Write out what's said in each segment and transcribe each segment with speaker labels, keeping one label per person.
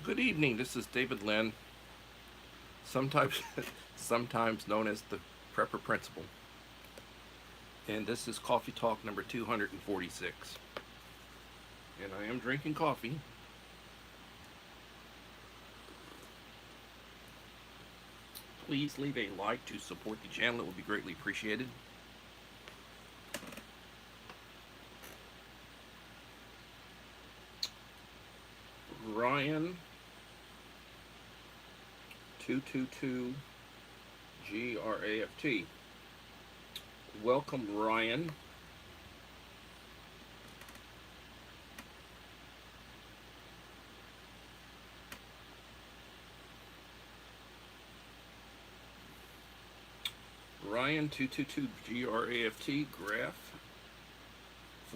Speaker 1: Good evening. This is David Lynn, sometimes sometimes known as the Prepper Principal, and this is Coffee Talk number 246. And I am drinking coffee. Please leave a like to support the channel. It would be greatly appreciated. Ryan 222 GRAFT. Welcome, Ryan. Ryan 222 GRAFT graph.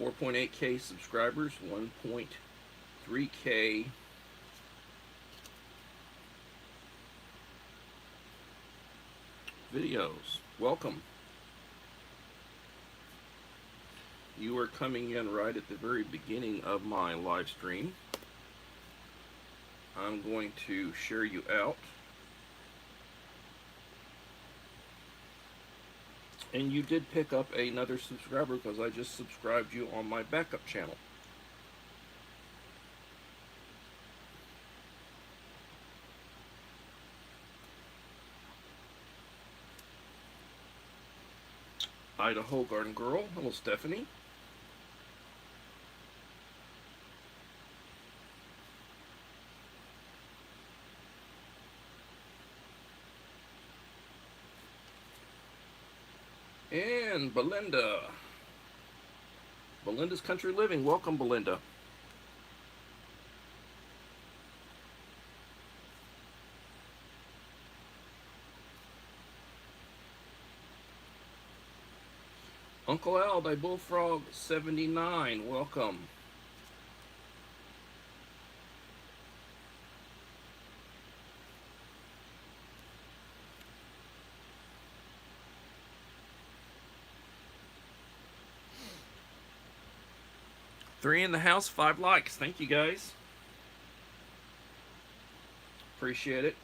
Speaker 1: 4.8K subscribers, 1.3K videos. Welcome. You are coming in right at the very beginning of my live stream. I'm going to share you out. And you did pick up another subscriber because I just subscribed you on my backup channel. Idaho Garden Girl. Hello, Stephanie. And Belinda. Belinda's Country Living. Welcome, Belinda. Uncle Al, thy Bullfrog 79. Welcome. Three in the house, 5 likes. Thank you, guys. Appreciate it.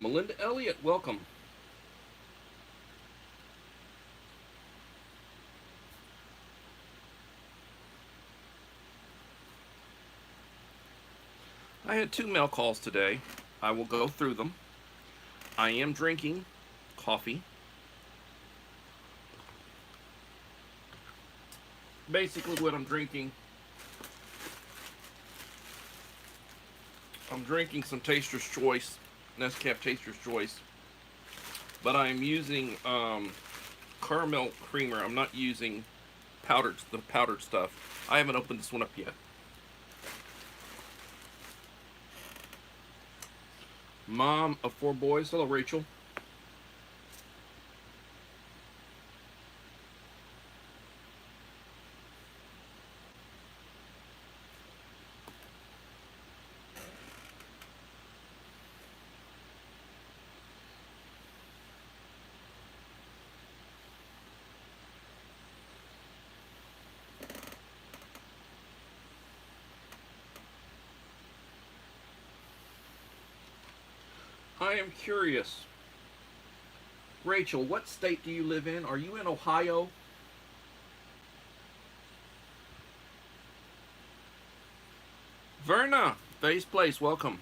Speaker 1: Melinda Elliott, welcome. I had 2 mail calls today. I will go through them. I am drinking coffee. Basically what I'm drinking some Taster's Choice, Nescafe Taster's Choice, but I'm using caramel creamer. I'm not using the powdered stuff. I haven't opened this one up yet. Mom of 4 boys. Hello, Rachel. I am curious. Rachel, what state do you live in? Are you in Ohio? Verna, Faye's Place, welcome.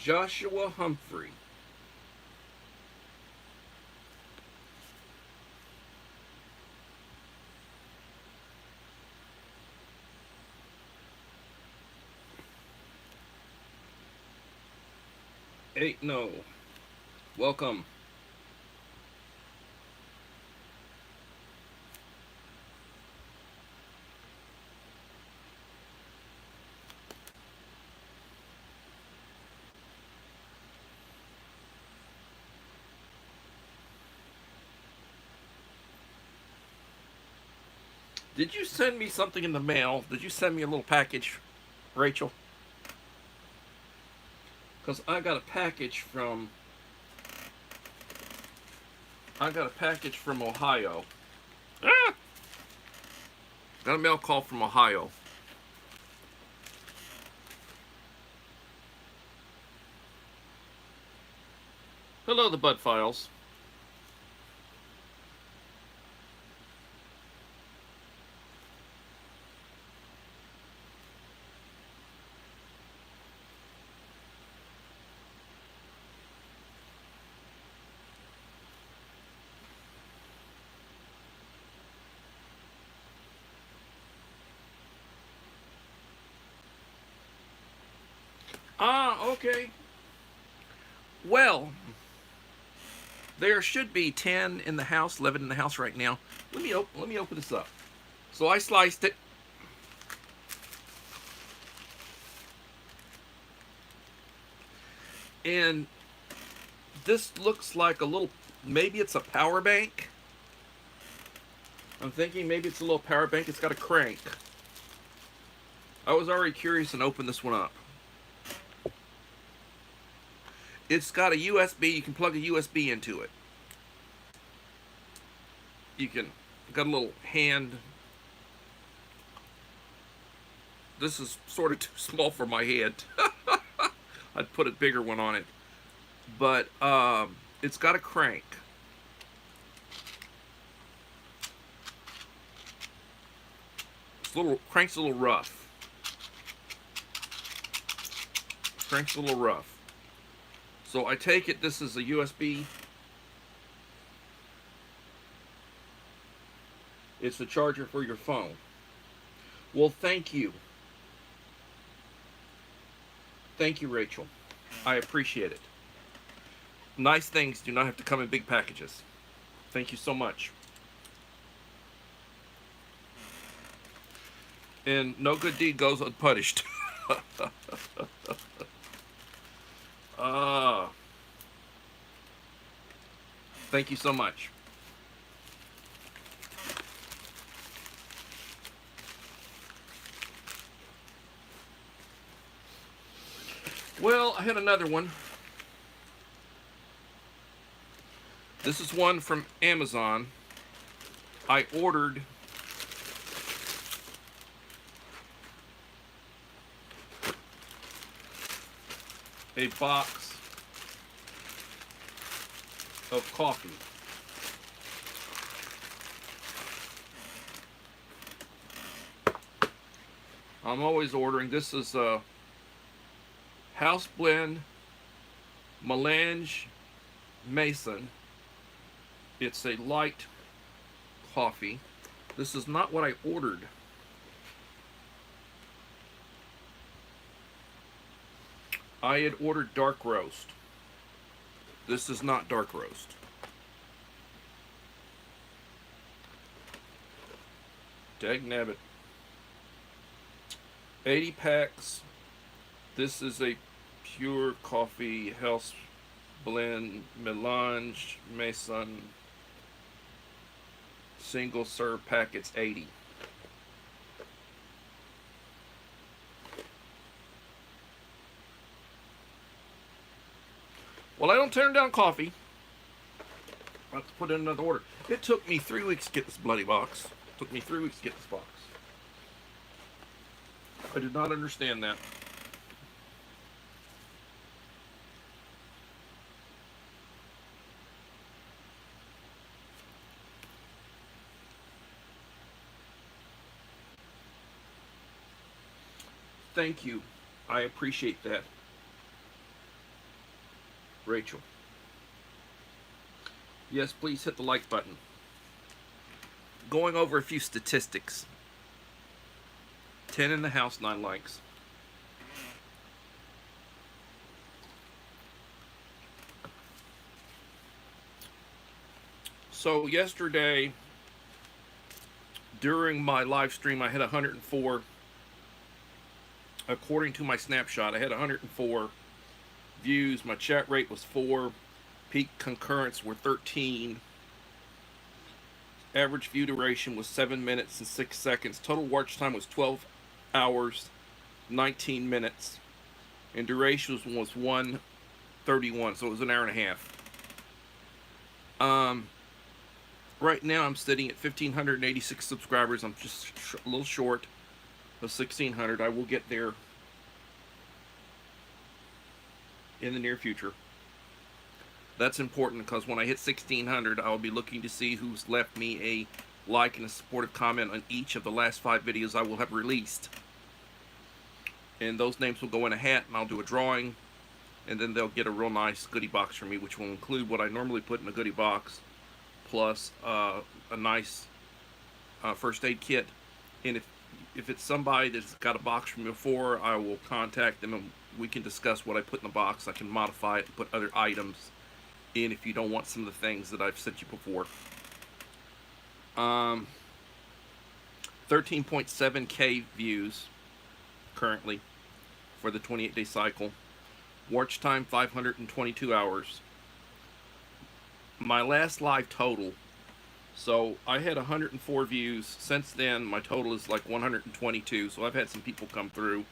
Speaker 1: Joshua Humphrey. No. Welcome. Did you send me something in the mail? Did you send me a little package, Rachel? Because I got a package from I got a package from Ohio. Ah! Got a mail call from Ohio. Hello, the Bud Files. Ah, okay. Well, there should be 10 in the house, 11 in the house right now. Let me open this up. So I sliced it. And this looks like a little, maybe it's a power bank. I'm thinking maybe it's a little power bank. It's got a crank. I was already curious and opened this one up. It's got a USB. You can plug a USB into it. You can, got a little hand. This is sort of too small for my head. I'd put a bigger one on it. But it's got a crank. Crank's a little rough. Crank's a little rough. So I take it this is a USB. It's a charger for your phone. Well, thank you. Thank you, Rachel. I appreciate it. Nice things do not have to come in big packages. Thank you so much. And no good deed goes unpunished. Thank you so much. Well, I had another one. This is one from Amazon. I ordered a box of coffee. I'm always ordering. This is a house blend melange mason. It's a light coffee. This is not what I ordered. I had ordered dark roast. This is not dark roast. Dagnabbit. 80 packs. This is a pure coffee house blend melange mason single serve packets 80. Well, I don't turn down coffee. I have to put in another order. It took me 3 weeks to get this bloody box. It took me 3 weeks to get this box. I did not understand that. Thank you. I appreciate that, Rachel. Yes, please hit the like button. Going over a few statistics. 10 in the house, 9 likes. So yesterday, during my live stream, I had 104. According to my snapshot, I had 104 views. My chat rate was 4. Peak concurrents were 13. Average view duration was 7 minutes and 6 seconds. Total watch time was 12 hours, 19 minutes. And duration was 1:31, so it was an hour and a half. Right now I'm sitting at 1,586 subscribers. I'm just a little short of 1,600. I will get there in the near future. That's important because when I hit 1,600, I'll be looking to see who's left me a like and a supportive comment on each of the last 5 videos I will have released. And those names will go in a hat, and I'll do a drawing, and then they'll get a real nice goodie box from me, which will include what I normally put in a goodie box, plus a nice first aid kit. And if it's somebody that's got a box from before, I will contact them and we can discuss what I put in the box. I can modify it and put other items in if you don't want some of the things that I've sent you before. 13.7K views currently for the 28-day cycle. Watch time 522 hours. My last live total, so I had 104 views. Since then, my total is like 122. So I've had some people come through.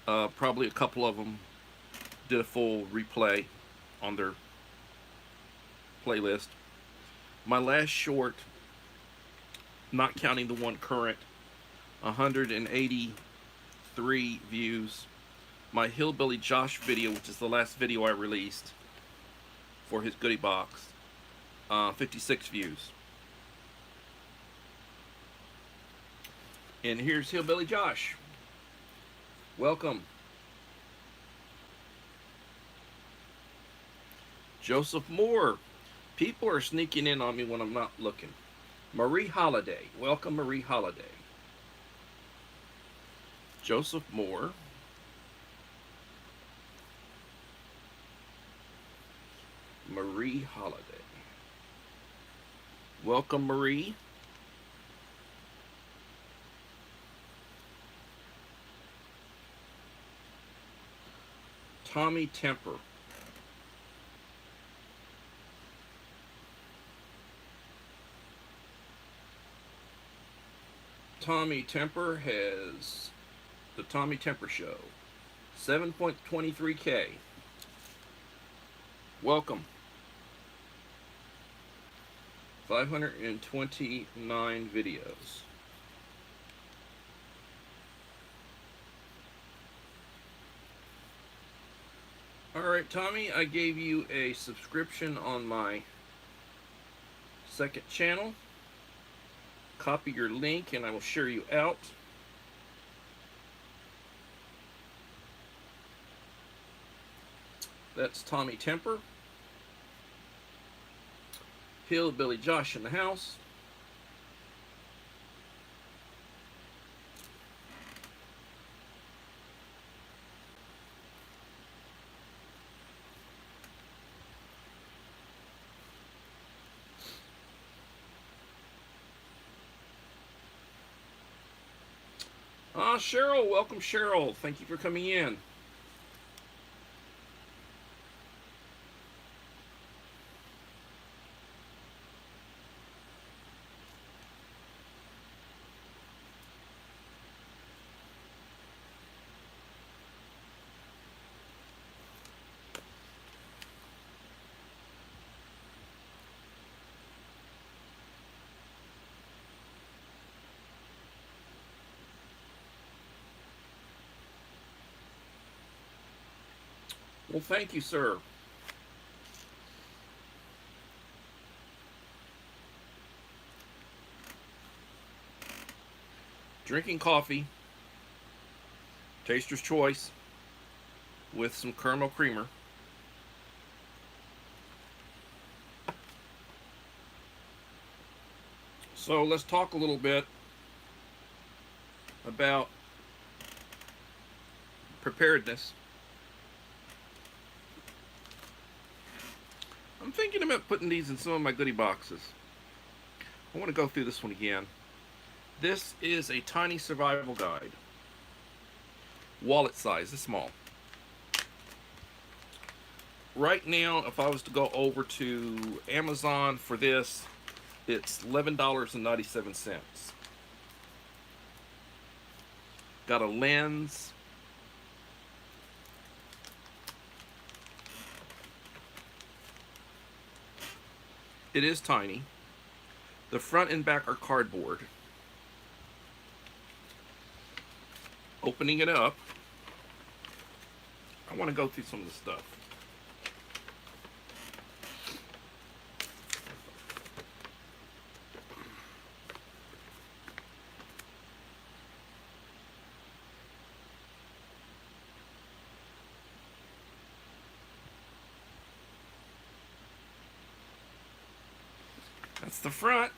Speaker 1: Probably a couple of them did a full replay on their playlist. My last short, not counting the one current, 183 views. My Hillbilly Josh video, which is the last video I released for his goodie box, 56 views. And here's Hillbilly Josh. Welcome. Joseph Moore. People are sneaking in on me when I'm not looking. Marie Holiday. Welcome, Marie Holiday. Joseph Moore. Marie Holiday. Welcome, Marie. Tommy Temper. Tommy Temper has the Tommy Temper Show. 7.23K. Welcome. 529 videos. Alright, Tommy, I gave you a subscription on my second channel. Copy your link and I will share you out. That's Tommy Temper. Hillbilly Josh in the house. Cheryl, welcome Cheryl. Thank you for coming in. Well, thank you, sir. Drinking coffee, Taster's Choice, with some caramel creamer. So let's talk a little bit about preparedness. I'm thinking about putting these in some of my goodie boxes. I want to go through this one again. This is a tiny survival guide. Wallet size, it's small. Right now, if I was to go over to Amazon for this, it's $11.97. Got a lens. It is tiny. The front and back are cardboard. Opening it up, I want to go through some of the stuff. That's the front.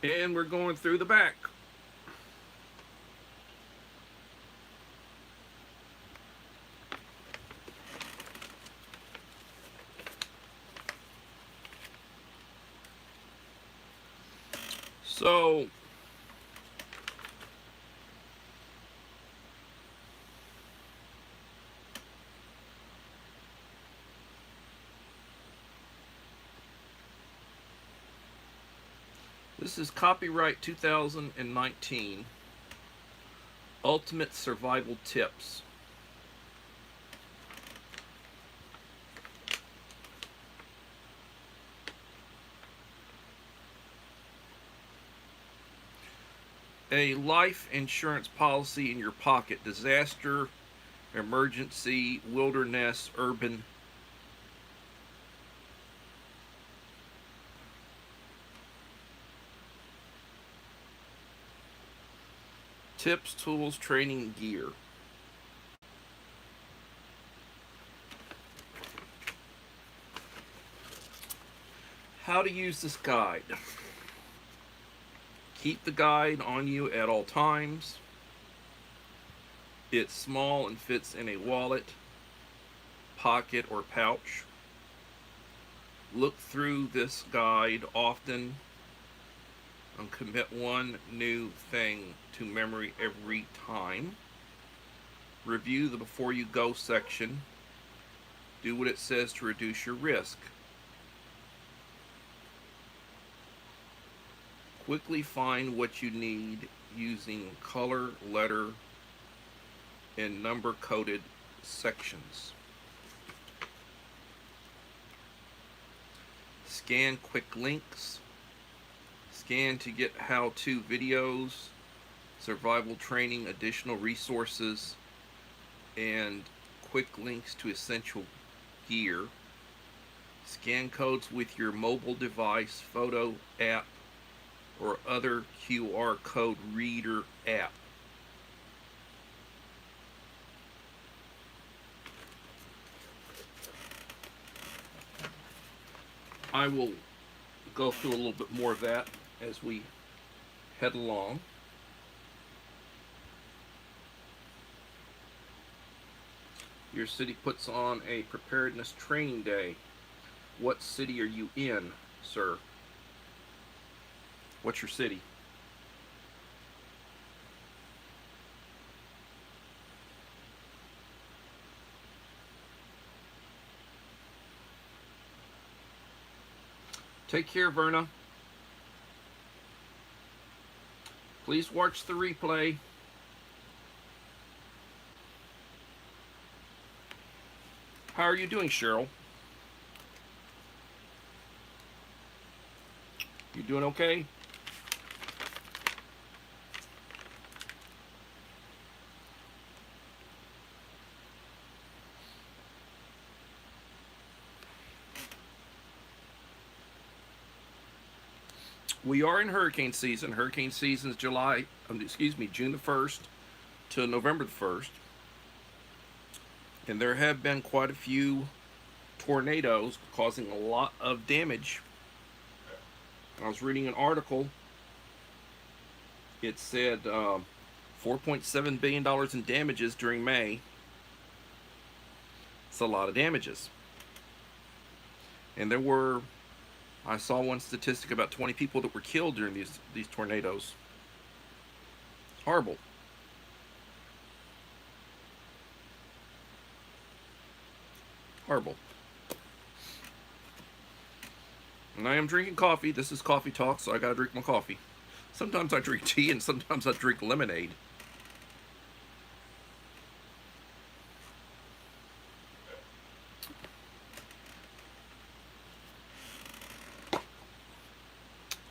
Speaker 1: And we're going through the back. So, this is copyright 2019, Ultimate Survival Tips. A life insurance policy in your pocket. Disaster, emergency, wilderness, urban. Tips, tools, training, gear. How to use this guide. Keep the guide on you at all times. It's small and fits in a wallet, pocket, or pouch. Look through this guide often and commit one new thing to memory every time. Review the before you go section. Do what it says to reduce your risk. Quickly find what you need using color, letter, and number coded sections. Scan quick links. Scan to get how-to videos, survival training, additional resources, and quick links to essential gear. Scan codes with your mobile device, photo app, or other QR code reader app. I will go through a little bit more of that as we head along. Your city puts on a preparedness training day. What city are you in, sir? What's your city? Take care, Verna. Please watch the replay. How are you doing, Cheryl? You doing okay? We are in hurricane season. Hurricane season is June the 1st to November the 1st. And there have been quite a few tornadoes causing a lot of damage. I was reading an article. It said $4.7 billion in damages during May. It's a lot of damages. And there were, I saw one statistic about 20 people that were killed during these tornadoes. Horrible. Horrible. And I am drinking coffee. This is Coffee Talk, so I gotta drink my coffee. Sometimes I drink tea and sometimes I drink lemonade.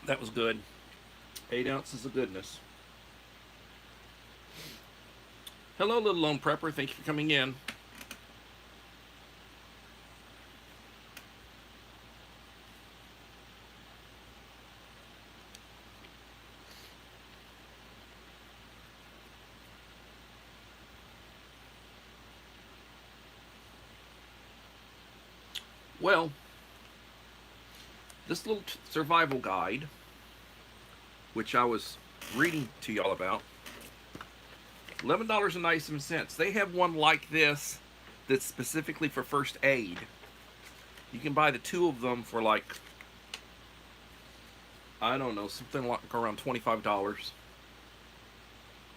Speaker 1: That was good. 8 ounces of goodness. Hello, little lone prepper. Thank you for coming in. Well, this little survival guide, which I was reading to y'all about, $11.97. They have one like this that's specifically for first aid. You can buy the 2 of them for like, I don't know, something like around $25.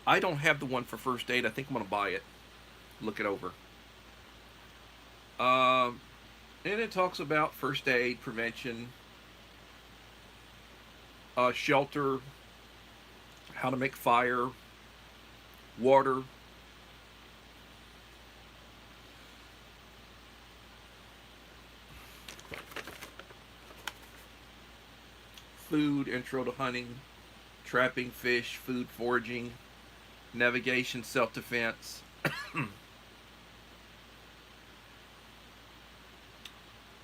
Speaker 1: I don't have the one for first aid. I think I'm going to buy it. Look it over. And it talks about first aid, prevention, shelter, how to make fire, water, food, intro to hunting, trapping fish, food foraging, navigation, self-defense,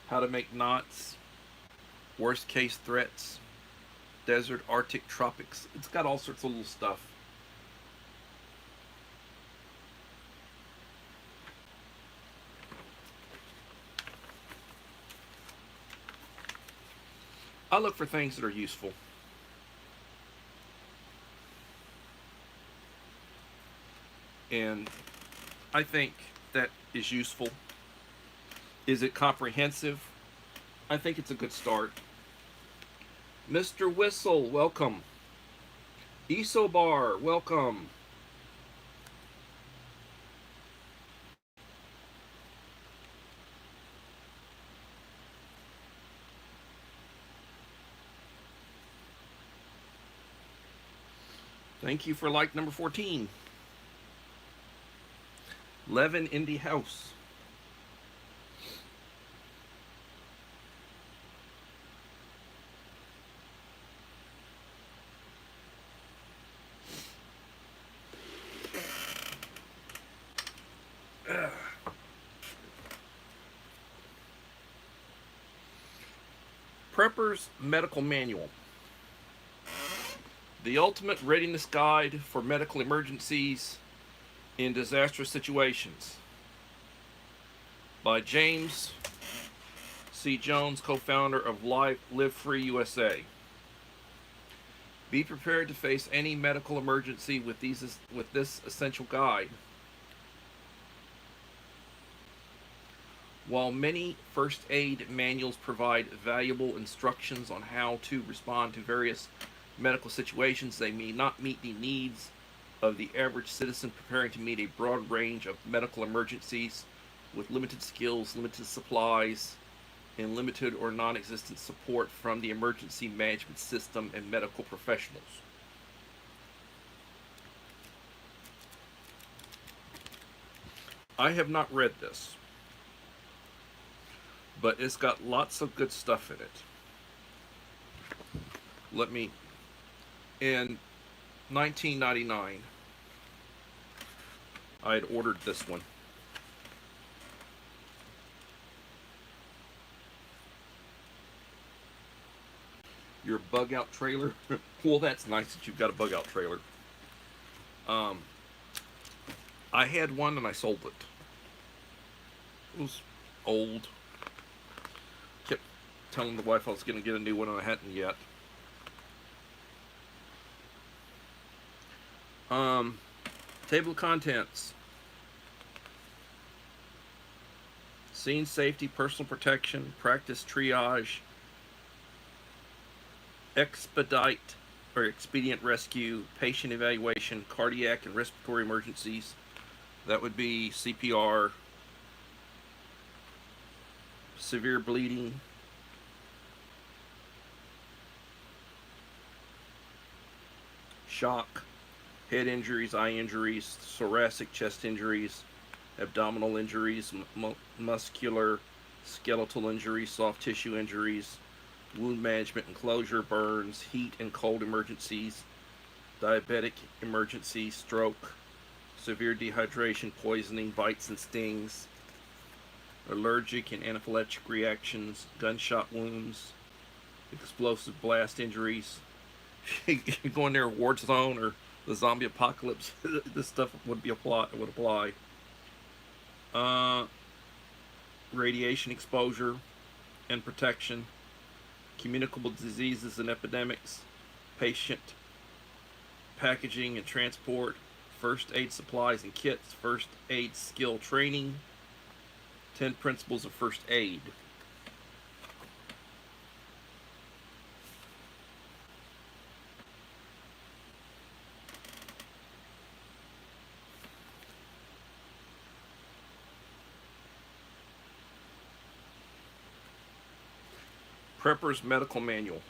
Speaker 1: how to make knots, worst case threats, desert, Arctic, tropics. It's got all sorts of little stuff. I look for things that are useful. And I think that is useful. Is it comprehensive? I think it's a good start. Mr. Whistle, welcome. Isobar, welcome. Thank you for like number 14. Levin Indie House. Prepper's Medical Manual. The Ultimate Readiness Guide for Medical Emergencies in Disastrous Situations. By James C. Jones, co-founder of Live Free USA. Be prepared to face any medical emergency with this essential guide. While many first aid manuals provide valuable instructions on how to respond to various medical situations, they may not meet the needs of the average citizen preparing to meet a broad range of medical emergencies with limited skills, limited supplies, and limited or non-existent support from the emergency management system and medical professionals. I have not read this, but it's got lots of good stuff in it. In 1999, I had ordered this one. Your bug out trailer? Well, that's nice that you've got a bug out trailer. I had one and I sold it. It was old. Kept telling the wife I was going to get a new one and I hadn't yet. Table of contents. Scene safety, personal protection, practice triage, expedient rescue, patient evaluation, cardiac and respiratory emergencies. That would be CPR, severe bleeding, shock, head injuries, eye injuries, thoracic chest injuries, abdominal injuries, muscular, skeletal injuries, soft tissue injuries, wound management and closure, burns, heat and cold emergencies, diabetic emergencies, stroke, severe dehydration, poisoning, bites and stings, allergic and anaphylactic reactions, gunshot wounds, explosive blast injuries. You go in there, war zone or the zombie apocalypse, this stuff would apply. Uh, Radiation exposure and protection, communicable diseases and epidemics, patient packaging and transport, first aid supplies and kits, first aid skill training, 10 principles of first aid. Prepper's Medical Manual.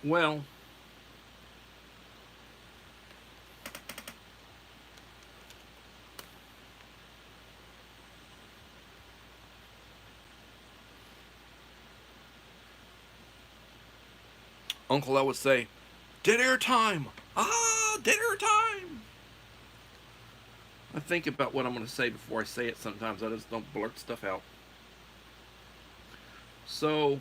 Speaker 1: Well, Uncle L would say, "Dead air time! Ah, dead air time!" I think about what I'm going to say before I say it sometimes. I just don't blurt stuff out. So,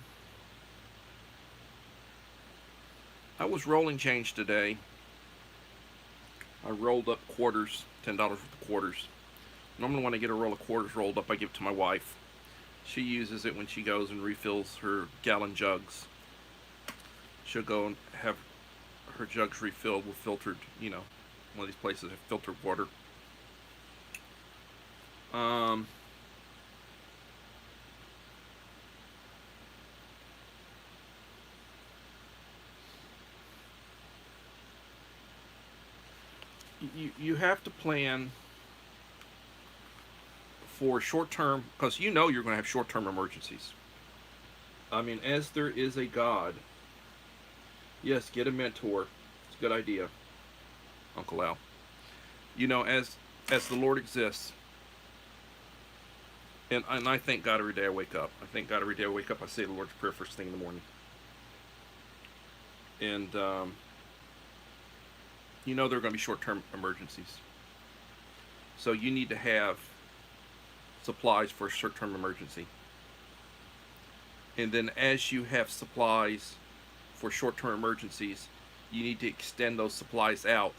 Speaker 1: I was rolling change today. I rolled up quarters, $10 worth of quarters. Normally when I get a roll of quarters rolled up, I give it to my wife. She uses it when she goes and refills her gallon jugs. She'll go and have her jugs refilled with filtered, one of these places have filtered water. You have to plan for short-term, because you're going to have short-term emergencies. I mean, as there is a God, yes, get a mentor. It's a good idea, Uncle Al. As the Lord exists, and I thank God every day I wake up. I thank God every day I wake up. I say the Lord's Prayer first thing in the morning. And, there are going to be short-term emergencies. So you need to have supplies for a short-term emergency. And then as you have supplies for short-term emergencies, you need to extend those supplies out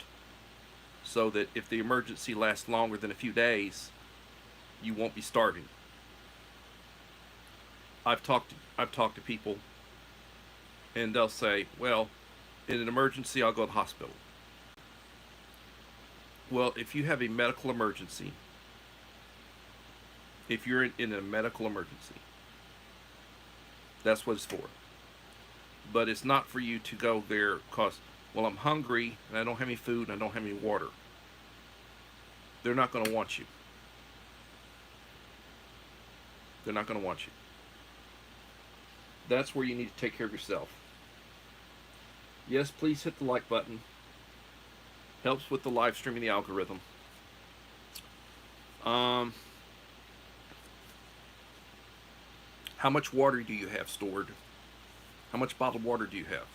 Speaker 1: so that if the emergency lasts longer than a few days, you won't be starving. I've talked to people, and they'll say, "Well, in an emergency, I'll go to the hospital." Well, if you have a medical emergency, if you're in a medical emergency, that's what it's for. But it's not for you to go there because, well, I'm hungry and I don't have any food and I don't have any water. They're not going to want you. They're not going to want you. That's where you need to take care of yourself. Yes, please hit the like button. Helps with the live streaming, the algorithm. How much water do you have stored? How much bottled water do you have?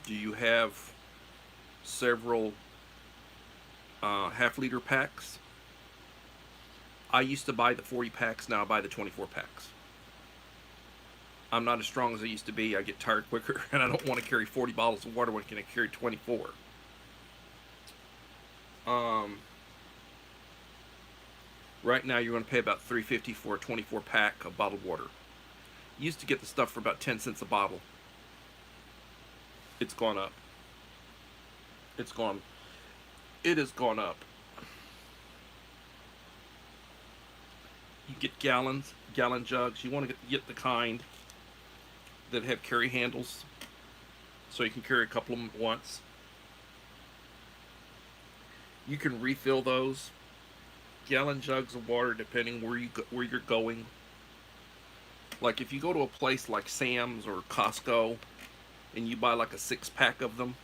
Speaker 1: Do you have several half-liter packs? I used to buy the 40 packs, now I buy the 24 packs. I'm not as strong as I used to be. I get tired quicker, and I don't want to carry 40 bottles of water when I can carry 24. Right now, you're going to pay about $3.50 for a 24 pack of bottled water. You used to get the stuff for about 10 cents a bottle. It's gone up. It has gone up. You get gallon jugs. You want to get the kind that have carry handles, so you can carry a couple of them at once. You can refill those gallon jugs of water depending where you're going. Like if you go to a place like Sam's or Costco and you buy like a 6-pack of them.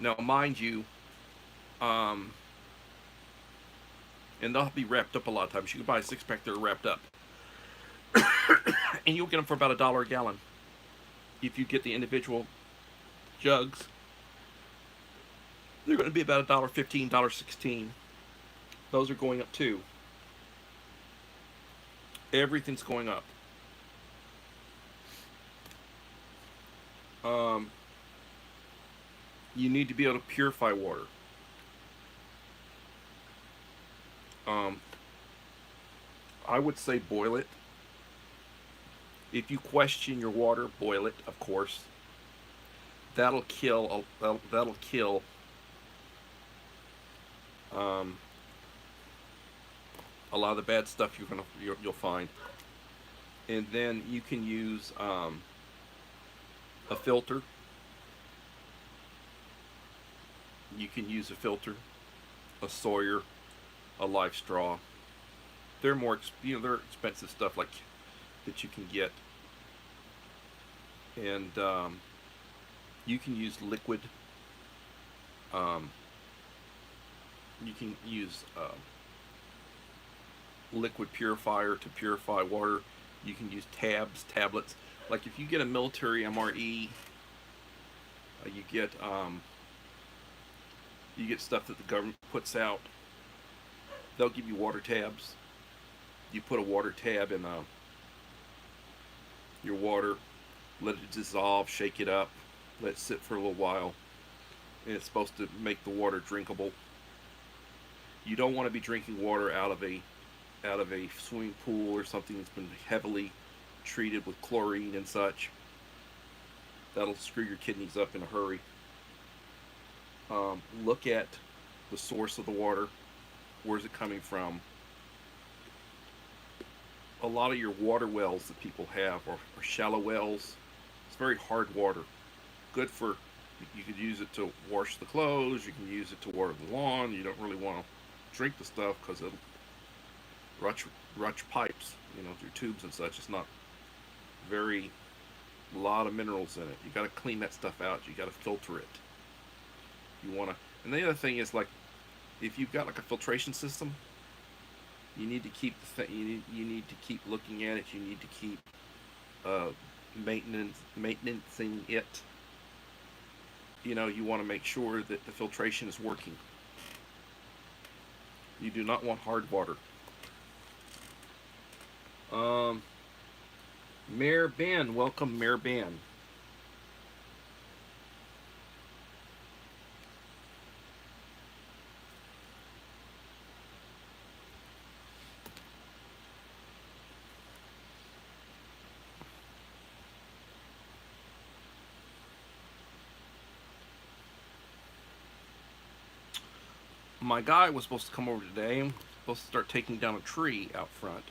Speaker 1: Now, mind you, um, and they'll be wrapped up a lot of times. You can buy a 6-pack, they're wrapped up. And you'll get them for about $1 a gallon. If you get the individual jugs, they're going to be about $1.15, $1.16. Those are going up too. Everything's going up. You need to be able to purify water. I would say boil it. If you question your water, boil it, of course. That'll kill a lot of the bad stuff you'll find. And then you can use a filter. You can use a filter, a Sawyer, a live straw. They're more, they're expensive stuff like that you can get. And you can use liquid. You can use liquid purifier to purify water. You can use tablets. Like if you get a military MRE, you get stuff that the government puts out. They'll give you water tabs. You put a water tab in your water, let it dissolve, shake it up, let it sit for a little while, and it's supposed to make the water drinkable. You don't want to be drinking water out of a swimming pool or something that's been heavily treated with chlorine and such. That'll screw your kidneys up in a hurry. Look at the source of the water. Where's it coming from? A lot of your water wells that people have are shallow wells. It's very hard water. Good for, you could use it to wash the clothes, you can use it to water the lawn. You don't really want to drink the stuff because it'll rutch pipes, through tubes and such. It's not a lot of minerals in it. You got to clean that stuff out. You got to filter it. You want to, and the other thing is, like, if you've got like a filtration system, you need to keep you need to keep looking at it. You need to keep maintaining it. You want to make sure that the filtration is working. You do not want hard water. Mayor Ben, welcome, Mayor Ben. My guy was supposed to come over today, supposed to start taking down a tree out front,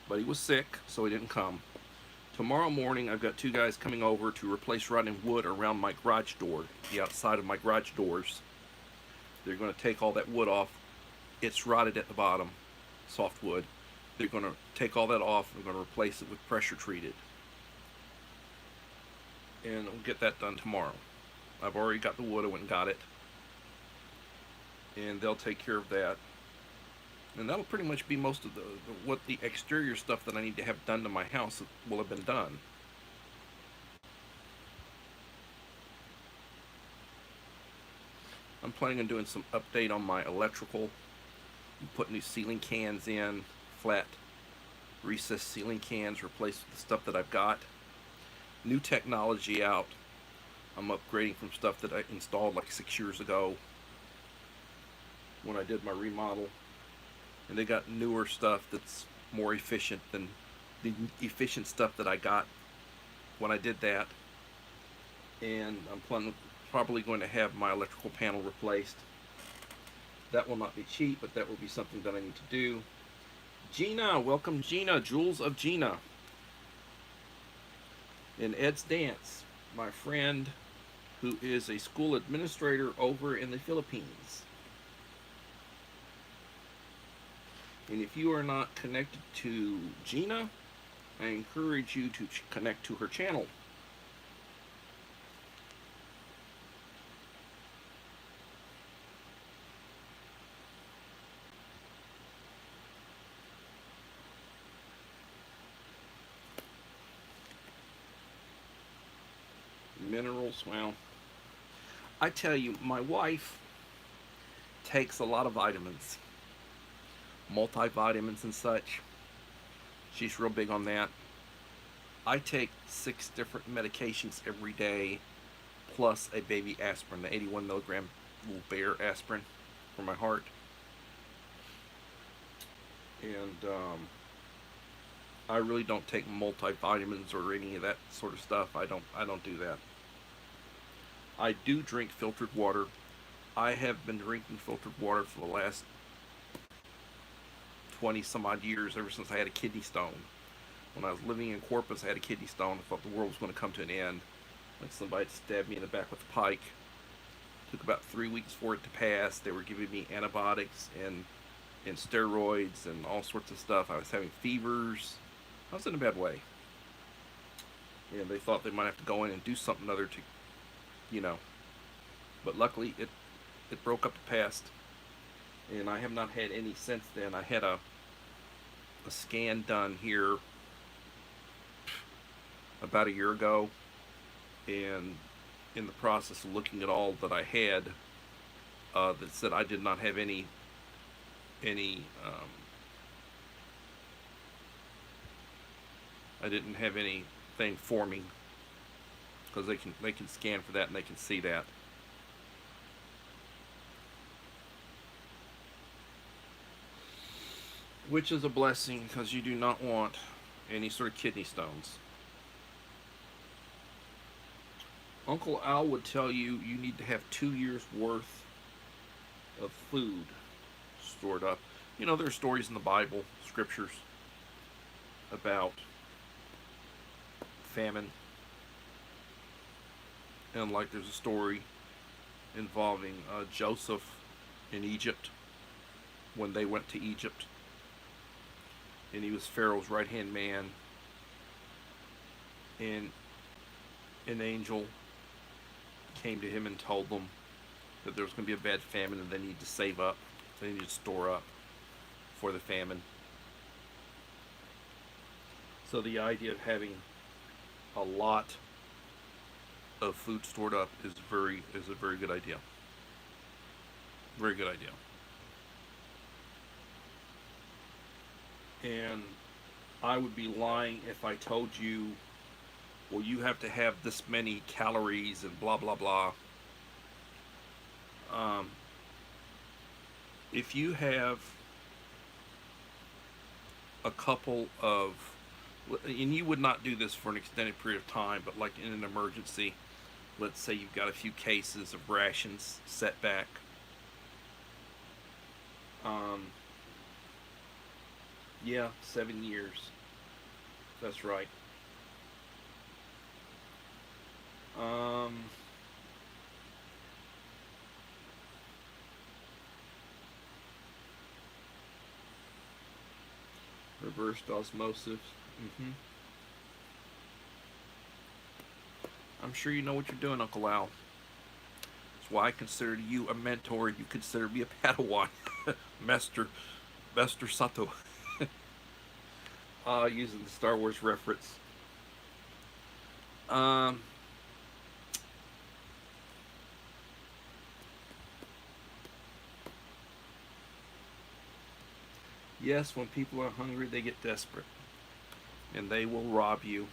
Speaker 1: but he was sick, so he didn't come. Tomorrow morning, I've got 2 guys coming over to replace rotting wood around my garage door, the outside of my garage doors. They're going to take all that wood off. It's rotted at the bottom, soft wood. They're going to take all that off and going to replace it with pressure treated. And we'll get that done tomorrow. I've already got the wood, I went and got it. And they'll take care of that. And that'll pretty much be most of the exterior stuff that I need to have done to my house will have been done. I'm planning on doing some update on my electrical. Put new ceiling cans in, flat recessed ceiling cans, replaced with the stuff that I've got. New technology out. I'm upgrading from stuff that I installed like 6 years ago when I did my remodel. And they got newer stuff that's more efficient than the efficient stuff that I got when I did that. And I'm probably going to have my electrical panel replaced. That will not be cheap, but that will be something that I need to do. Gina, welcome Gina, Jules of Gina. And Ed's Dance, my friend who is a school administrator over in the Philippines. And if you are not connected to Gina, I encourage you to connect to her channel. Minerals, well, I tell you, my wife takes a lot of vitamins, multivitamins and such. She's real big on that. I take 6 different medications every day, plus a baby aspirin, the 81 milligram little bear aspirin for my heart. And I really don't take multivitamins or any of that sort of stuff. I don't do that. I do drink filtered water. I have been drinking filtered water for the last 20 some odd years, ever since I had a kidney stone. When I was living in Corpus, I had a kidney stone. I thought the world was going to come to an end. Like somebody stabbed me in the back with a pike. Took about 3 weeks for it to pass. They were giving me antibiotics and steroids and all sorts of stuff. I was having fevers. I was in a bad way. And they thought they might have to go in and do something other to, you know. But luckily, it broke up the past. And I have not had any since then. I had a scan done here about a year ago. And in the process of looking at all that I had, that said I did not have any I didn't have anything forming, because they can scan for that and they can see that. Which is a blessing, because you do not want any sort of kidney stones. Uncle Al would tell you you need to have 2 years worth of food stored up. You know, there are stories in the Bible, scriptures, about famine. And like there's a story involving Joseph in Egypt, when they went to Egypt. And he was Pharaoh's right-hand man. And an angel came to him and told them that there was going to be a bad famine and they need to save up. They need to store up for the famine. So the idea of having a lot of food stored up is a very good idea. Very good idea. And I would be lying if I told you, well, you have to have this many calories and blah blah blah. If you have a couple of, and you would not do this for an extended period of time, but like in an emergency, let's say you've got a few cases of rations set back. Yeah, 7 years. That's right. Reversed osmosis. I'm sure you know what you're doing, Uncle Al. That's why I consider you a mentor. You consider me a Padawan. Master Sato. Using the Star Wars reference. Yes, when people are hungry, they get desperate. And they will rob you.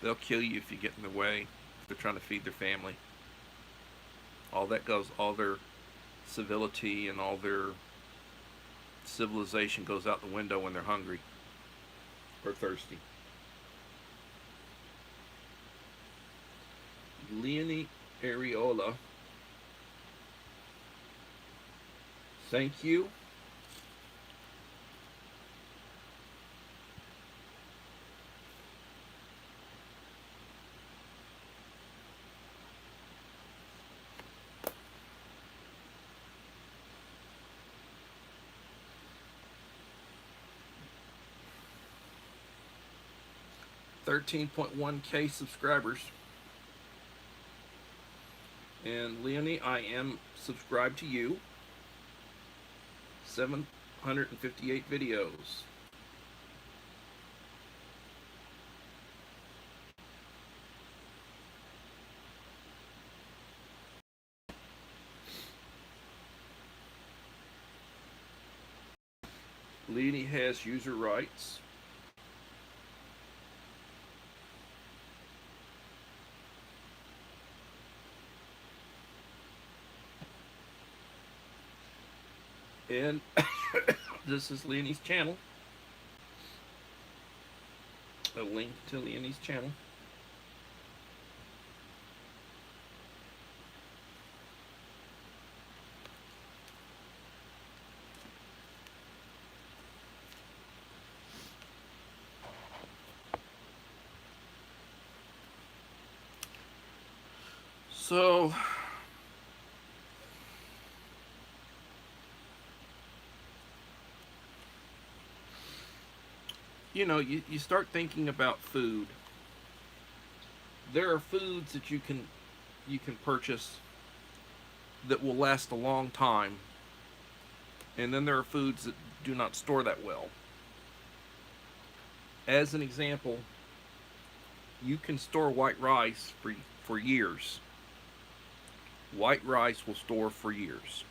Speaker 1: They'll kill you if you get in their way. If they're trying to feed their family. All their civility and all their civilization goes out the window when they're hungry or thirsty. Leonie Areola, thank you. 13.1K subscribers. And Leonie, I am subscribed to you. 758 videos. Leonie has user rights. And this is Leonie's channel. A link to Leonie's channel. So, you know, you start thinking about food. There are foods that you can purchase that will last a long time, and then there are foods that do not store that well. As an example, you can store white rice for years. White rice will store for years.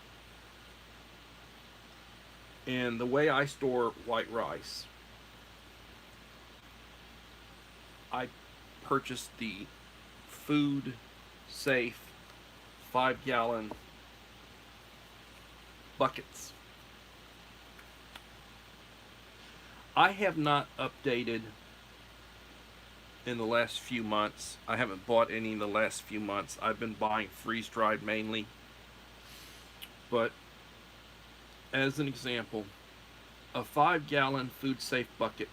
Speaker 1: And the way I store white rice, I purchased the food safe 5-gallon buckets. I have not updated in the last few months. I haven't bought any in the last few months. I've been buying freeze-dried mainly. But as an example, a 5-gallon food safe bucket,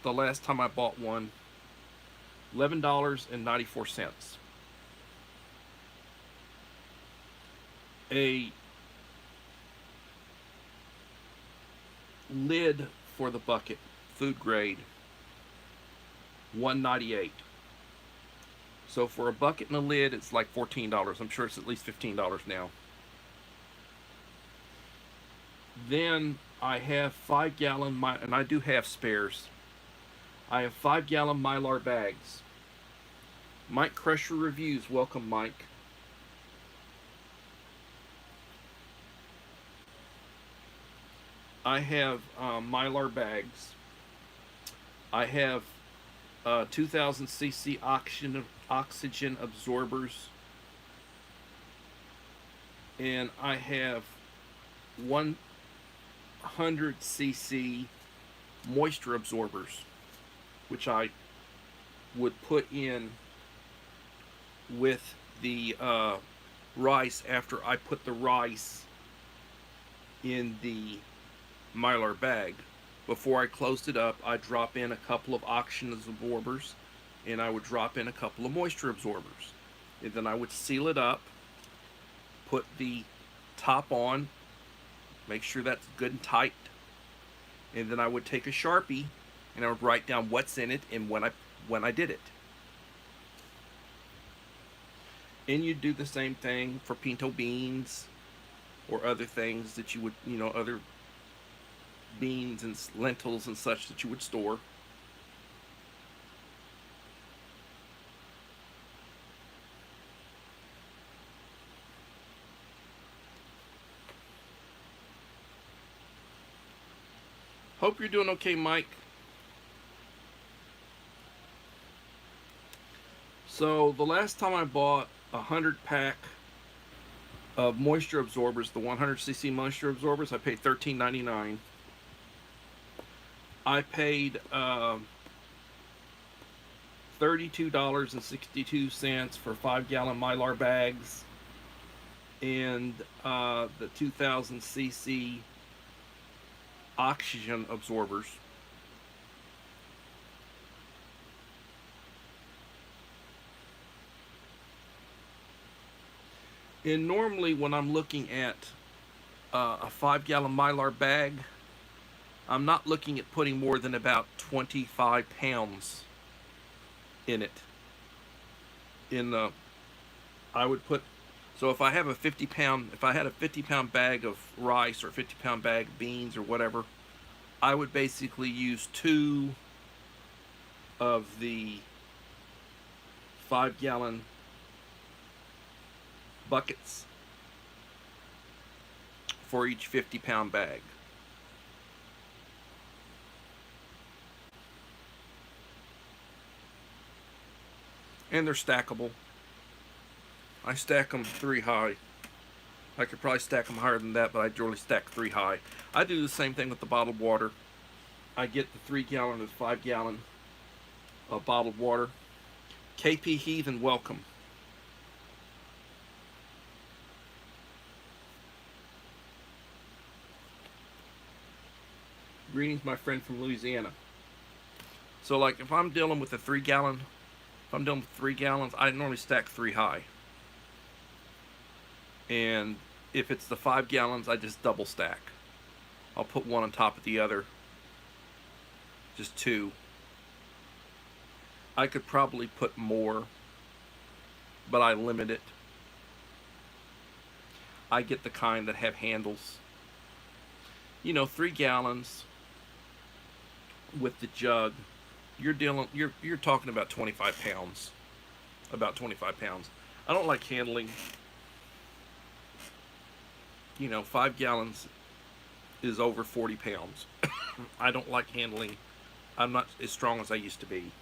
Speaker 1: the last time I bought one, $11.94. A lid for the bucket, food grade, $1.98. So for a bucket and a lid, it's like $14. I'm sure it's at least $15 now. Then I have 5-gallon, and I do have spares. I have 5-gallon Mylar bags. Mike Crusher Reviews, welcome Mike. I have Mylar bags. I have 2000 cc oxygen absorbers, and I have 100 cc moisture absorbers, which I would put in with the rice after I put the rice in the Mylar bag. Before I closed it up, I drop in a couple of oxygen absorbers, and I would drop in a couple of moisture absorbers. And then I would seal it up, put the top on, make sure that's good and tight, and then I would take a Sharpie and I would write down what's in it and when I did it. And you'd do the same thing for pinto beans or other things that you would, you know, other beans and lentils and such that you would store. Hope you're doing okay, Mike. So the last time I bought a 100-pack of moisture absorbers, the 100 cc moisture absorbers, I paid $13.99. I paid $32.62 for 5-gallon Mylar bags and the 2000 cc oxygen absorbers. And normally when I'm looking at a 5-gallon Mylar bag, I'm not looking at putting more than about 25 pounds in it. I would put, so if I have a 50-pound, if I had a 50-pound bag of rice or a 50-pound bag of beans or whatever, I would basically use 2 of the 5-gallon buckets for each 50-pound bag. And they're stackable. I stack them 3 high. I could probably stack them higher than that, but I generally stack 3 high. I do the same thing with the bottled water. I get the 3-gallon or 5-gallon bottled water. KP Heathen, welcome. Greetings, my friend from Louisiana. So, like, if I'm dealing with a 3-gallon, if I'm dealing with 3 gallons, I normally stack 3 high. And if it's the 5 gallons, I just double stack. I'll put one on top of the other. Just 2. I could probably put more, but I limit it. I get the kind that have handles. You know, 3 gallons with the jug, you're talking about 25 pounds. About 25 pounds. I don't like handling. You know, 5 gallons is over 40 pounds. I don't like handling. I'm not as strong as I used to be.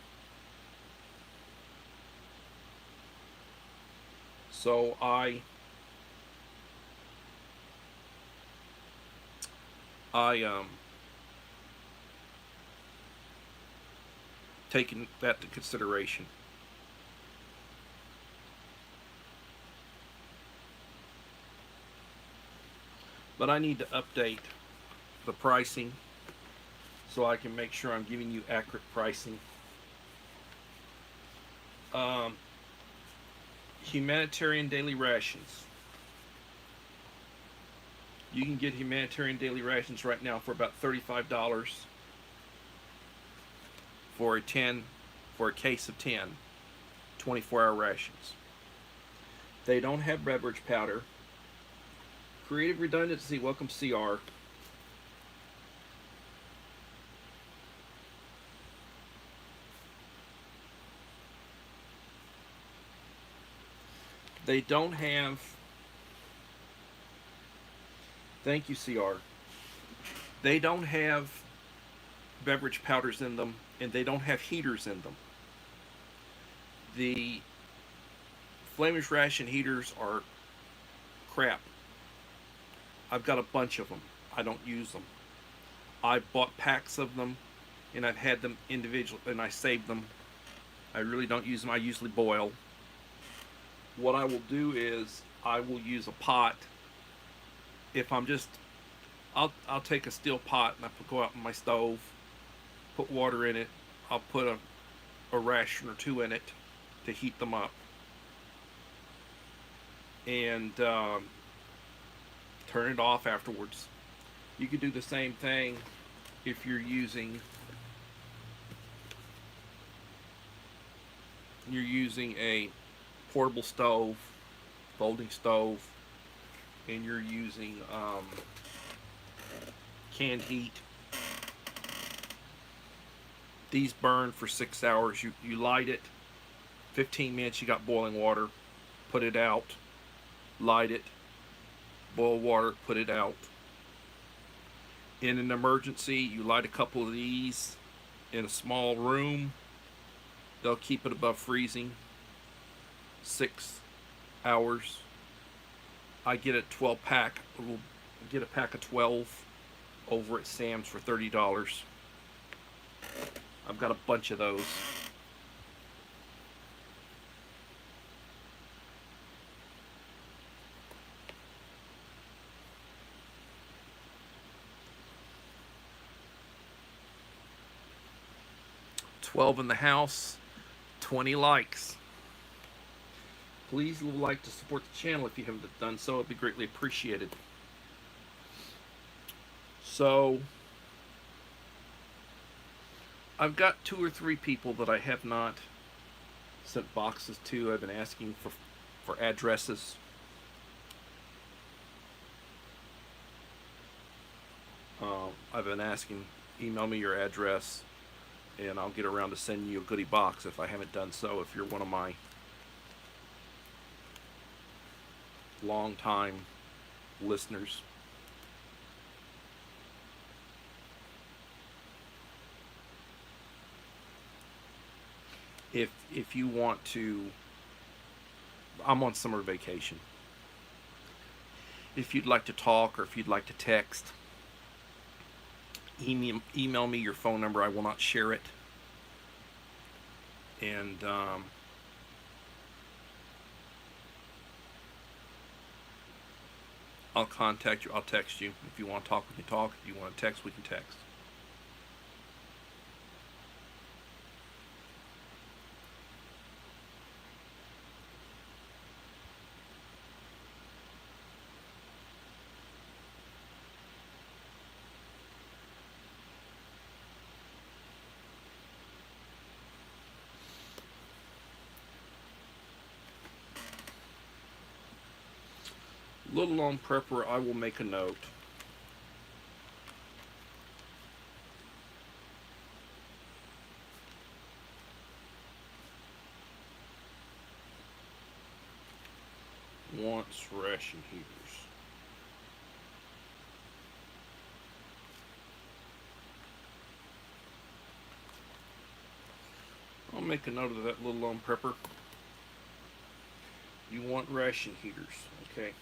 Speaker 1: So taking that into consideration. But I need to update the pricing so I can make sure I'm giving you accurate pricing. Humanitarian daily rations. You can get humanitarian daily rations right now for about $35 for a case of 10 24-hour rations. They don't have beverage powder. Creative redundancy, welcome CR. They don't have, thank you CR. They don't have beverage powders in them, and they don't have heaters in them. The Flemish ration heaters are crap. I've got a bunch of them. I don't use them. I bought packs of them, and I've had them individually, and I saved them. I really don't use them. I usually boil. What I will do is I will use a pot. If I'm just, I'll take a steel pot and I go out on my stove, put water in it. I'll put a ration or 2 in it to heat them up, and turn it off afterwards. You could do the same thing if you're using a portable stove, folding stove, and you're using canned heat. These burn for 6 hours. You light it, 15 minutes, you got boiling water, put it out, light it, boil water, put it out. In an emergency, you light a couple of these in a small room. They'll keep it above freezing. 6 hours. I get a 12-pack. We'll get a pack of 12 over at Sam's for $30. I've got a bunch of those. $12 in the house, 20 likes. Please like to support the channel if you haven't done so. It'd be greatly appreciated. So I've got 2 or 3 people that I have not sent boxes to. I've been asking for addresses. I've been asking, email me your address, and I'll get around to sending you a goodie box if I haven't done so. If you're one of my long-time listeners. If you want to, I'm on summer vacation. If you'd like to talk or if you'd like to text, email me your phone number. I will not share it. And I'll contact you. I'll text you. If you want to talk, we can talk. If you want to text, we can text. Little Long Prepper, I will make a note. Wants ration heaters. I'll make a note of that, Little Long Prepper. You want ration heaters, okay?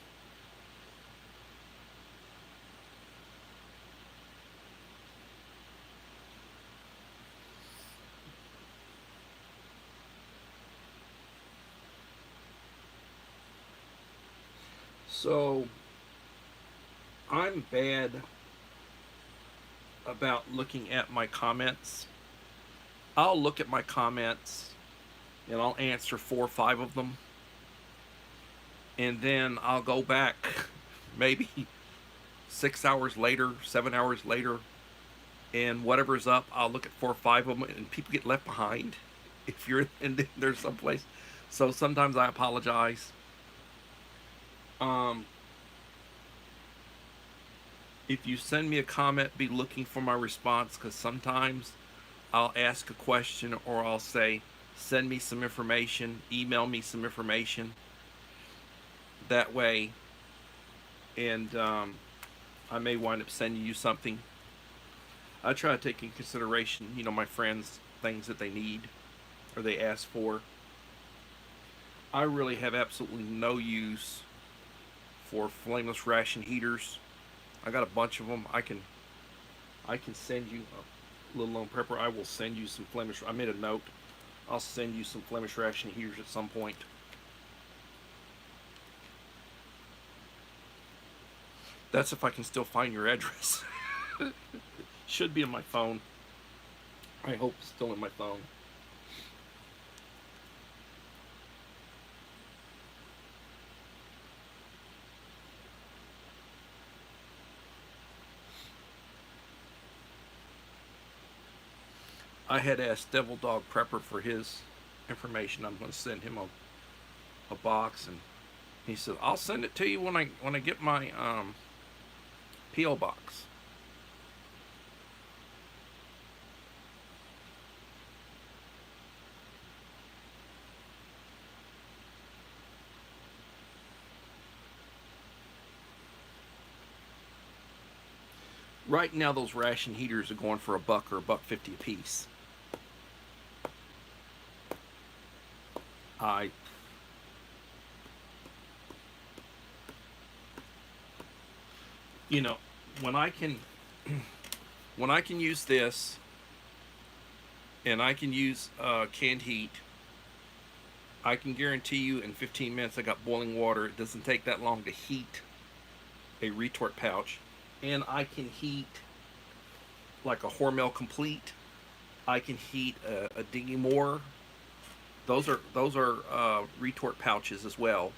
Speaker 1: So, I'm bad about looking at my comments. I'll look at my comments and I'll answer 4 or 5 of them. And then I'll go back maybe 6 hours later, 7 hours later, and whatever's up, I'll look at 4 or 5 of them, and people get left behind if you're in there someplace. So sometimes I apologize. If you send me a comment, be looking for my response, because sometimes I'll ask a question or I'll say, send me some information, email me some information. That way, and I may wind up sending you something. I try to take in consideration, my friends, things that they need or they ask for. I really have absolutely no use for flameless ration heaters. I got a bunch of them. I can send you a Little Long Prepper. I will send you some flameless. I made a note. I'll send you some flameless ration heaters at some point. That's if I can still find your address. Should be in my phone. I hope it's still in my phone. I had asked Devil Dog Prepper for his information. I'm going to send him a box, and he said, I'll send it to you when I get my P.O. box. Right now, those ration heaters are going for $1 or $1.50 a piece. When I can use this, and I can use canned heat, I can guarantee you in 15 minutes I got boiling water. It doesn't take that long to heat a retort pouch. And I can heat like a Hormel Complete. I can heat a Dingy Moore. Those are retort pouches as well.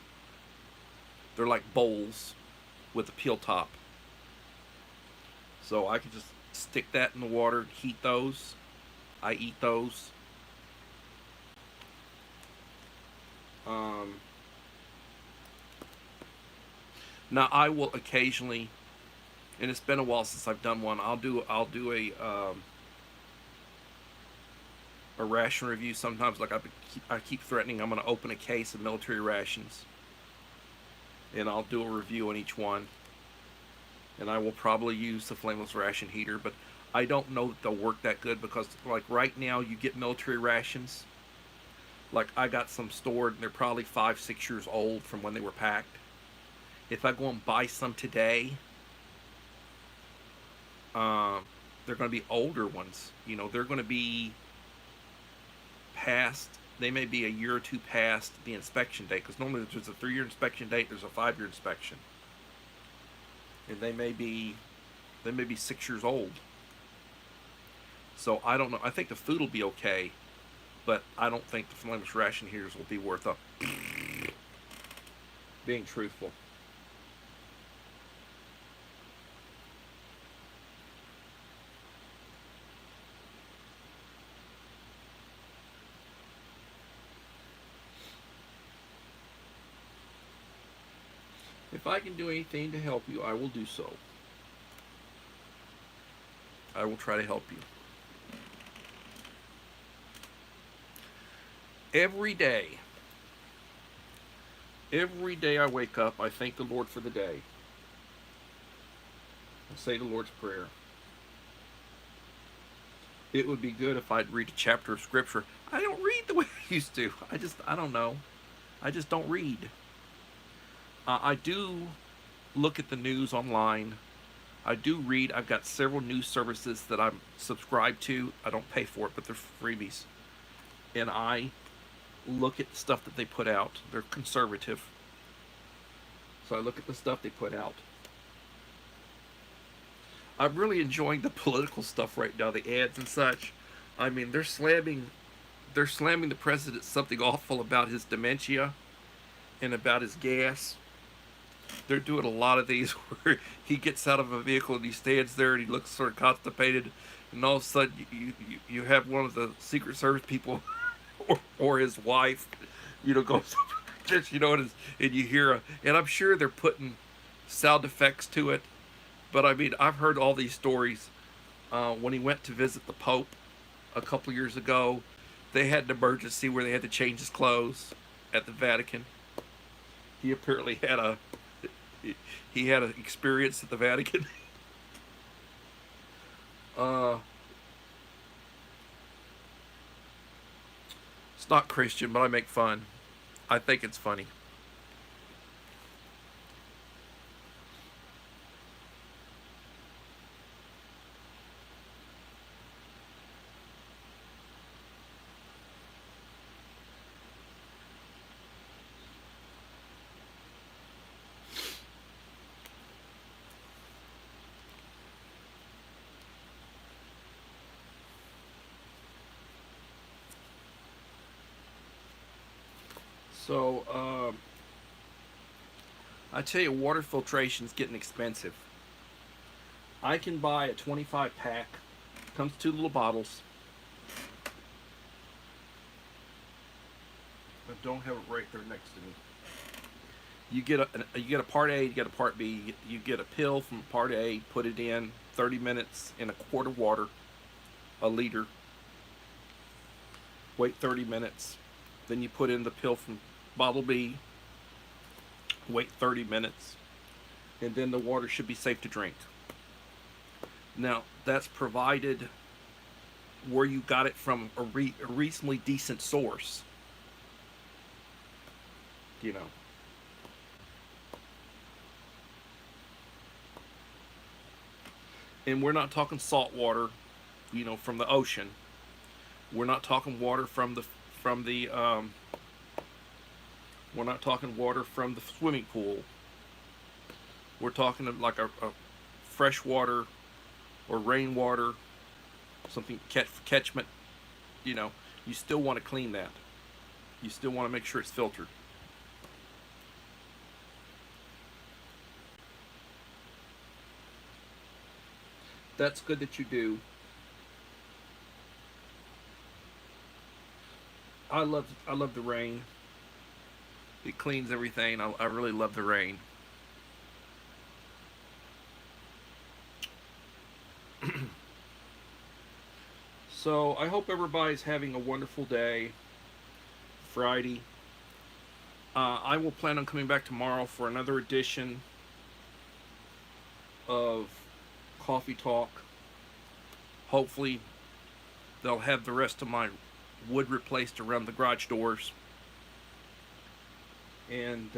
Speaker 1: They're like bowls with a peel top. So I can just stick that in the water, heat those, I eat those. Um, Now I will occasionally, and it's been a while since I've done one. I'll do a ration review sometimes. Like I keep threatening I'm going to open a case of military rations, and I'll do a review on each one. And I will probably use the flameless ration heater, but I don't know that they'll work that good because like right now you get military rations. Like I got some stored, and they're probably 5, 6 years old from when they were packed. If I go and buy some today, um, they're going to be older ones. You know, they're going to be past. They may be a year or two past the inspection date, because normally there's a 3-year inspection date. There's a 5-year inspection, and they may be 6 years old. So I don't know. I think the food will be okay, but I don't think the flameless ration heaters will be worth up. Being truthful. If I can do anything to help you, I will do so. I will try to help you. Every day I wake up, I thank the Lord for the day. I say the Lord's Prayer. It would be good if I'd read a chapter of Scripture. I don't read the way I used to. I don't know. I just don't read. I do look at the news online. I do read. I've got several news services that I'm subscribed to. I don't pay for it, but they're freebies. And I look at the stuff that they put out. They're conservative. So I look at the stuff they put out. I'm really enjoying the political stuff right now, the ads and such. I mean, they're slamming the president something awful about his dementia and about his gas. They're doing a lot of these where he gets out of a vehicle and he stands there and he looks sort of constipated, and all of a sudden you have one of the Secret Service people or his wife, goes just and you hear and I'm sure they're putting sound effects to it, but I mean I've heard all these stories. When he went to visit the Pope a couple years ago, they had an emergency where they had to change his clothes at the Vatican. He apparently had an experience at the Vatican. It's not Christian, but I make fun. I think it's funny. So, I tell you, water filtration is getting expensive. I can buy a 25 pack. Comes 2 little bottles. I don't have it right there next to me. You get a part A, you get a part B. You get a pill from part A, put it in 30 minutes in a quart of water, a liter. Wait 30 minutes. Then you put in the pill from bottle B. Wait 30 minutes. And then the water should be safe to drink. Now, that's provided where you got it from a reasonably decent source. And we're not talking salt water, from the ocean. We're not talking water we're not talking water from the swimming pool. We're talking like a fresh water or rainwater, something catchment. You still want to clean that. You still want to make sure it's filtered. That's good that you do. I love the rain. It cleans everything. I really love the rain. So I hope everybody's having a wonderful day. Friday. I will plan on coming back tomorrow for another edition of Coffee Talk. Hopefully, they'll have the rest of my wood replaced around the garage doors. And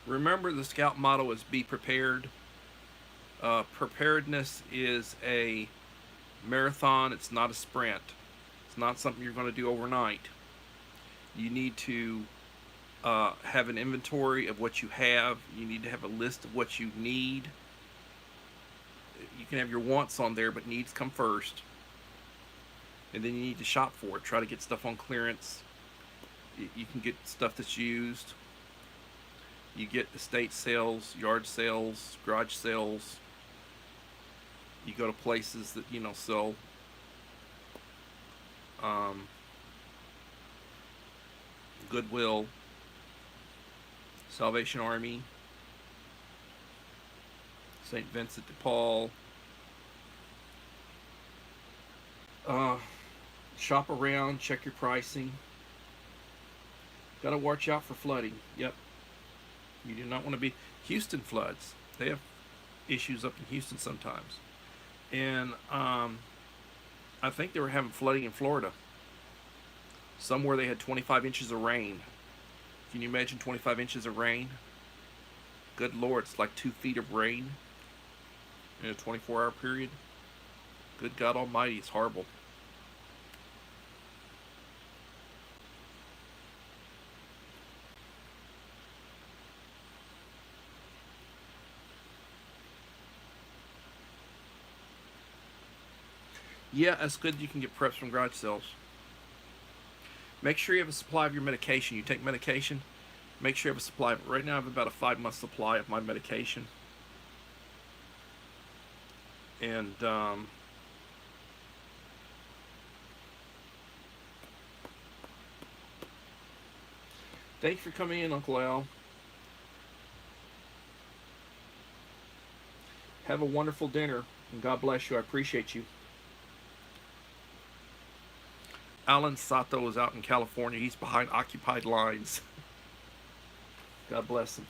Speaker 1: remember, the Scout motto is be prepared. Preparedness is a marathon, it's not a sprint. It's not something you're going to do overnight. You need to have an inventory of what you have. You need to have a list of what you need. You can have your wants on there, but needs come first. And then you need to shop for it. Try to get stuff on clearance. You can get stuff that's used. You get estate sales, yard sales, garage sales. You go to places that, sell Goodwill, Salvation Army, St. Vincent de Paul. Shop around, check your pricing. Gotta watch out for flooding. Yep. You do not want to be. Houston floods. They have issues up in Houston sometimes. And I think they were having flooding in Florida. Somewhere they had 25 inches of rain. Can you imagine 25 inches of rain? Good Lord, it's like 2 feet of rain in a 24-hour period. Good God Almighty, it's horrible. Yeah, that's good. You can get preps from garage sales. Make sure you have a supply of your medication. You take medication, make sure you have a supply of it. Right now I have about a 5-month supply of my medication. And thanks for coming in, Uncle Al. Have a wonderful dinner, and God bless you. I appreciate you. Alan Sato is out in California. He's behind occupied lines. God bless him.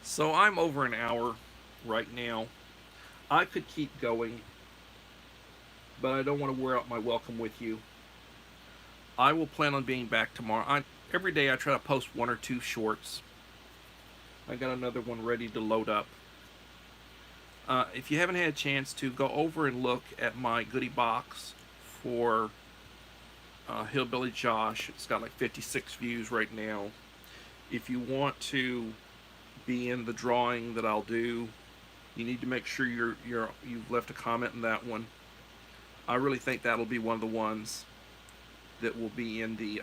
Speaker 1: So I'm over an hour right now. I could keep going, but I don't want to wear out my welcome with you. I will plan on being back tomorrow. Every day I try to post 1 or 2 shorts. I got another one ready to load up. If you haven't had a chance to go over and look at my goodie box for Hillbilly Josh, it's got like 56 views right now. If you want to be in the drawing that I'll do, you need to make sure you've left a comment in that one. I really think that'll be one of the ones that will be in the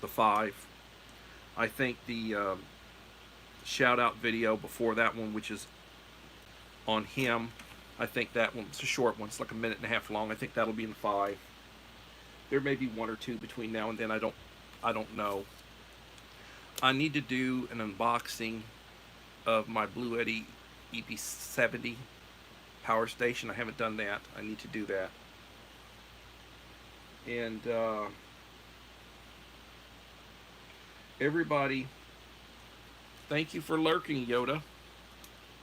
Speaker 1: the 5. I think the shout out video before that one, which is on him, I think that one's a short one. It's like a 1.5 minutes long. I think that'll be in the 5. There may be 1 or 2 between now and then. I don't know. I need to do an unboxing of my Blue Eddy EP70 power station. I haven't done that. I need to do that. And everybody, thank you for lurking, Yoda,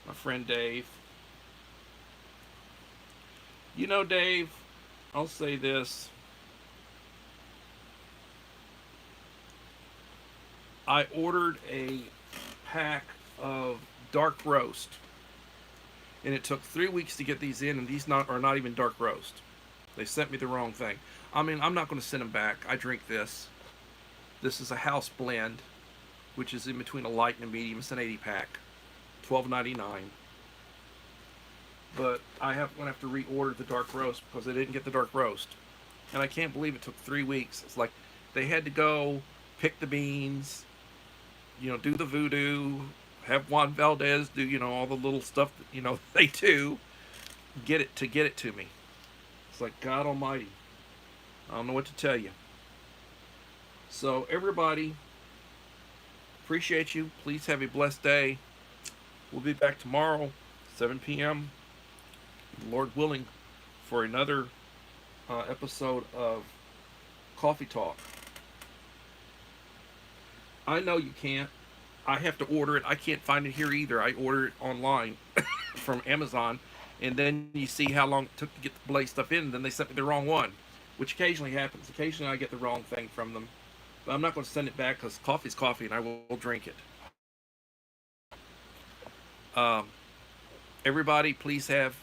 Speaker 1: my friend Dave. You know, Dave, I'll say this. I ordered a pack of dark roast, and it took 3 weeks to get these in, and these are not even dark roast. They sent me the wrong thing. I mean, I'm not going to send them back. I drink this. This is a house blend, which is in between a light and a medium. It's an 80 pack, $12.99. but I'm gonna have to reorder the dark roast because I didn't get the dark roast, and I can't believe it took 3 weeks. It's like they had to go pick the beans, do the voodoo, have Juan Valdez do all the little stuff that they do, get it to me. It's like God Almighty. I don't know what to tell you. So everybody, appreciate you. Please have a blessed day. We'll be back tomorrow, 7 p.m. Lord willing, for another episode of Coffee Talk. I know you can't. I have to order it. I can't find it here either. I ordered it online from Amazon, and then you see how long it took to get the Blaze stuff in, and then they sent me the wrong one, which occasionally happens. Occasionally I get the wrong thing from them, but I'm not going to send it back because coffee's coffee, and I will drink it. Um, Everybody, please have